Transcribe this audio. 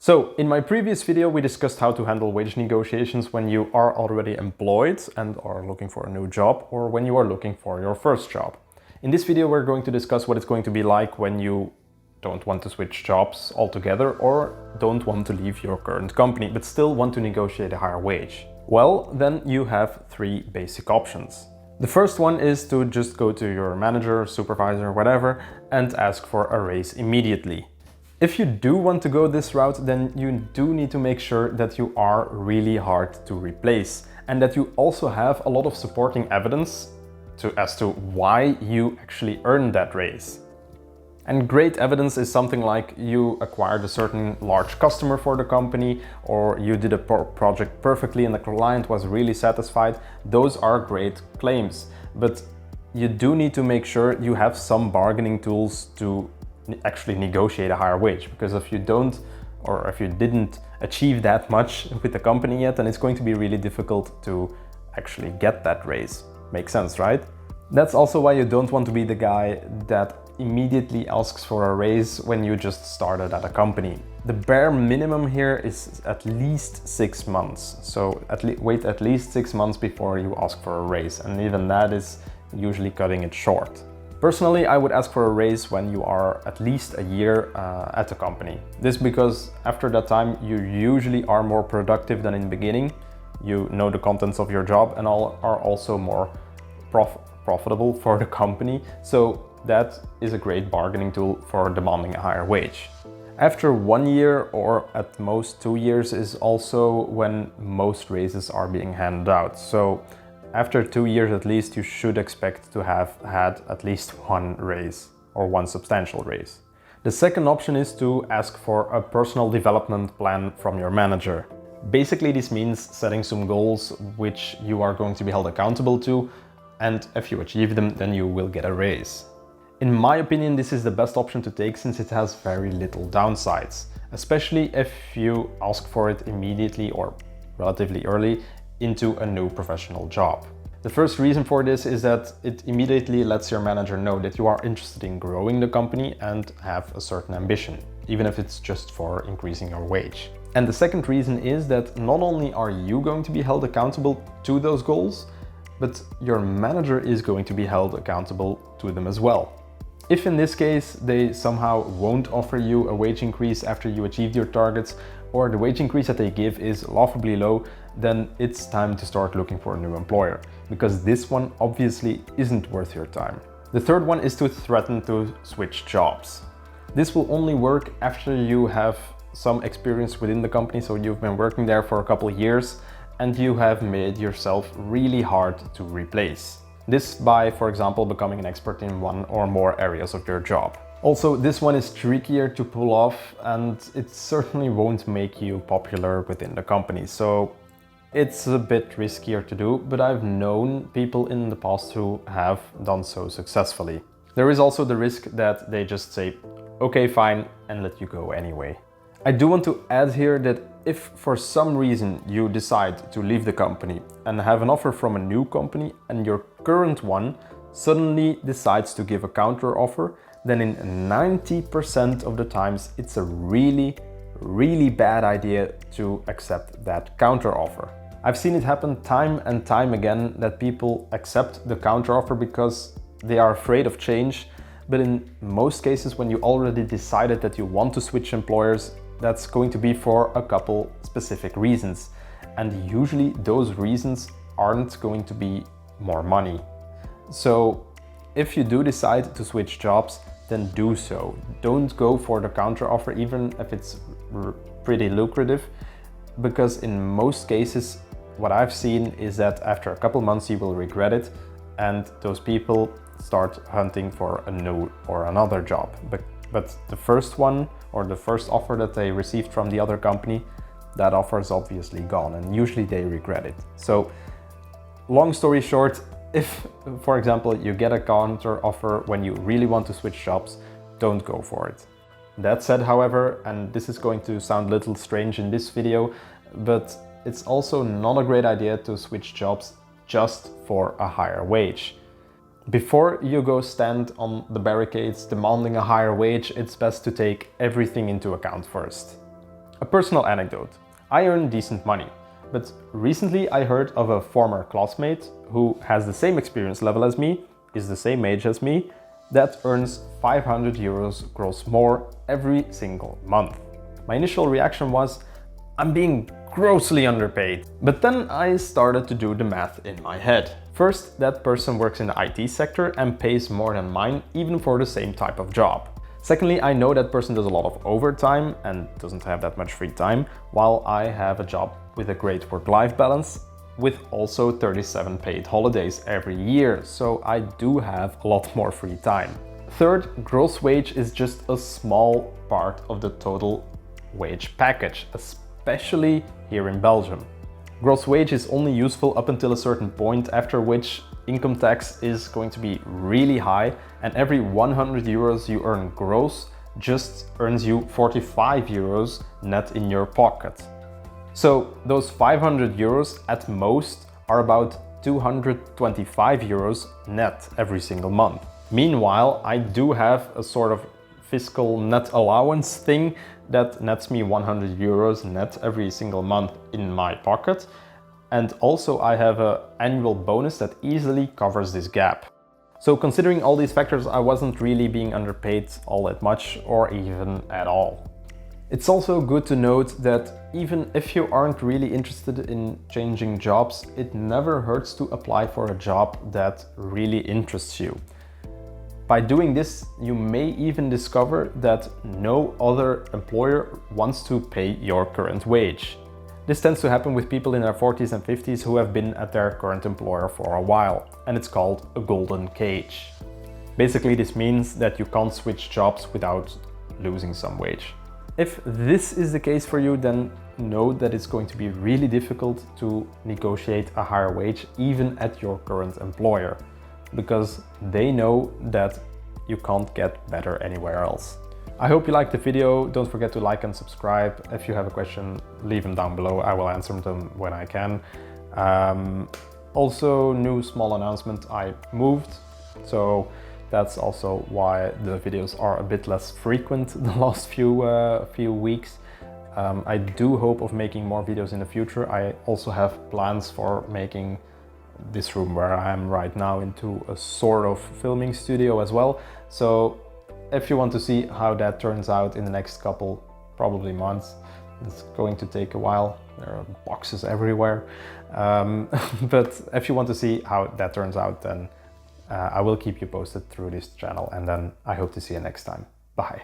So in my previous video, we discussed how to handle wage negotiations when you are already employed and are looking for a new job, or when you are looking for your first job. In this video, we're going to discuss what it's going to be like when you don't want to switch jobs altogether or don't want to leave your current company, but still want to negotiate a higher wage. Well, then you have three basic options. The first one is to just go to your manager, supervisor, whatever, and ask for a raise immediately. If you do want to go this route, then you do need to make sure that you are really hard to replace and that you also have a lot of supporting evidence as to why you actually earned that raise. And great evidence is something like you acquired a certain large customer for the company, or you did a project perfectly and the client was really satisfied. Those are great claims, but you do need to make sure you have some bargaining tools to actually negotiate a higher wage, because if you don't, or if you didn't achieve that much with the company yet, then it's going to be really difficult to actually get that raise. Makes sense, right? That's also why you don't want to be the guy that immediately asks for a raise when you just started at a company. The bare minimum here is at least 6 months. So wait at least 6 months before you ask for a raise, and even that is usually cutting it short. Personally, I would ask for a raise when you are at least a year at the company. This because after that time you usually are more productive than in the beginning. You know the contents of your job and are also more profitable for the company. So that is a great bargaining tool for demanding a higher wage. After 1 year or at most 2 years is also when most raises are being handed out. So after 2 years at least, you should expect to have had at least one raise or one substantial raise. The second option is to ask for a personal development plan from your manager. Basically, this means setting some goals which you are going to be held accountable to, and if you achieve them, then you will get a raise. In my opinion, this is the best option to take since it has very little downsides, especially if you ask for it immediately or relatively early into a new professional job. The first reason for this is that it immediately lets your manager know that you are interested in growing the company and have a certain ambition, even if it's just for increasing your wage. And the second reason is that not only are you going to be held accountable to those goals, but your manager is going to be held accountable to them as well. If in this case they somehow won't offer you a wage increase after you achieved your targets, or the wage increase that they give is laughably low, then it's time to start looking for a new employer, because this one obviously isn't worth your time. The third one is to threaten to switch jobs. This will only work after you have some experience within the company, so you've been working there for a couple of years and you have made yourself really hard to replace. This by, for example, becoming an expert in one or more areas of your job. Also, this one is trickier to pull off and it certainly won't make you popular within the company. So it's a bit riskier to do, but I've known people in the past who have done so successfully. There is also the risk that they just say, okay, fine, and let you go anyway. I do want to add here that if for some reason you decide to leave the company and have an offer from a new company and your current one suddenly decides to give a counter offer, then in 90% of the times it's a really bad idea to accept that counter offer. I've seen it happen time and time again that people accept the counter offer because they are afraid of change, but in most cases when you already decided that you want to switch employers, that's going to be for a couple specific reasons. And usually those reasons aren't going to be more money. So if you do decide to switch jobs, then do so. Don't go for the counter offer, even if it's pretty lucrative, because in most cases, what I've seen is that after a couple months you will regret it, and those people start hunting for a new or another job. But the first one, or the first offer that they received from the other company, that offer is obviously gone, and usually they regret it. So long story short, if, for example, you get a counter offer when you really want to switch jobs, don't go for it. That said, however, and this is going to sound a little strange in this video, but it's also not a great idea to switch jobs just for a higher wage. Before you go stand on the barricades demanding a higher wage, it's best to take everything into account first. A personal anecdote. I earn decent money, but recently I heard of a former classmate who has the same experience level as me, is the same age as me, that earns 500 euros gross more every single month. My initial reaction was, I'm being grossly underpaid. But then I started to do the math in my head. First, that person works in the IT sector and pays more than mine, even for the same type of job. Secondly, I know that person does a lot of overtime and doesn't have that much free time, while I have a job with a great work-life balance, with also 37 paid holidays every year, so I do have a lot more free time. Third, gross wage is just a small part of the total wage package, especially here in Belgium. Gross wage is only useful up until a certain point, after which income tax is going to be really high, and every 100 euros you earn gross just earns you 45 euros net in your pocket. So those 500 euros at most are about 225 euros net every single month. Meanwhile, I do have a sort of fiscal net allowance thing that nets me 100 euros net every single month in my pocket. And also I have an annual bonus that easily covers this gap. So considering all these factors, I wasn't really being underpaid all that much or even at all. It's also good to note that even if you aren't really interested in changing jobs, it never hurts to apply for a job that really interests you. By doing this, you may even discover that no other employer wants to pay your current wage. This tends to happen with people in their 40s and 50s who have been at their current employer for a while, and it's called a golden cage. Basically, this means that you can't switch jobs without losing some wage. If this is the case for you, then know that it's going to be really difficult to negotiate a higher wage even at your current employer, because they know that you can't get better anywhere else. I hope you liked the video. Don't forget to like and subscribe. If you have a question, leave them down below. I will answer them when I can. Also, new small announcement, I moved, so that's also why the videos are a bit less frequent the last few weeks. I do hope of making more videos in the future. I also have plans for making this room where I am right now into a sort of filming studio as well. So if you want to see how that turns out in the next couple, probably months, it's going to take a while. There are boxes everywhere. But if you want to see how that turns out, then I will keep you posted through this channel, and then I hope to see you next time. Bye.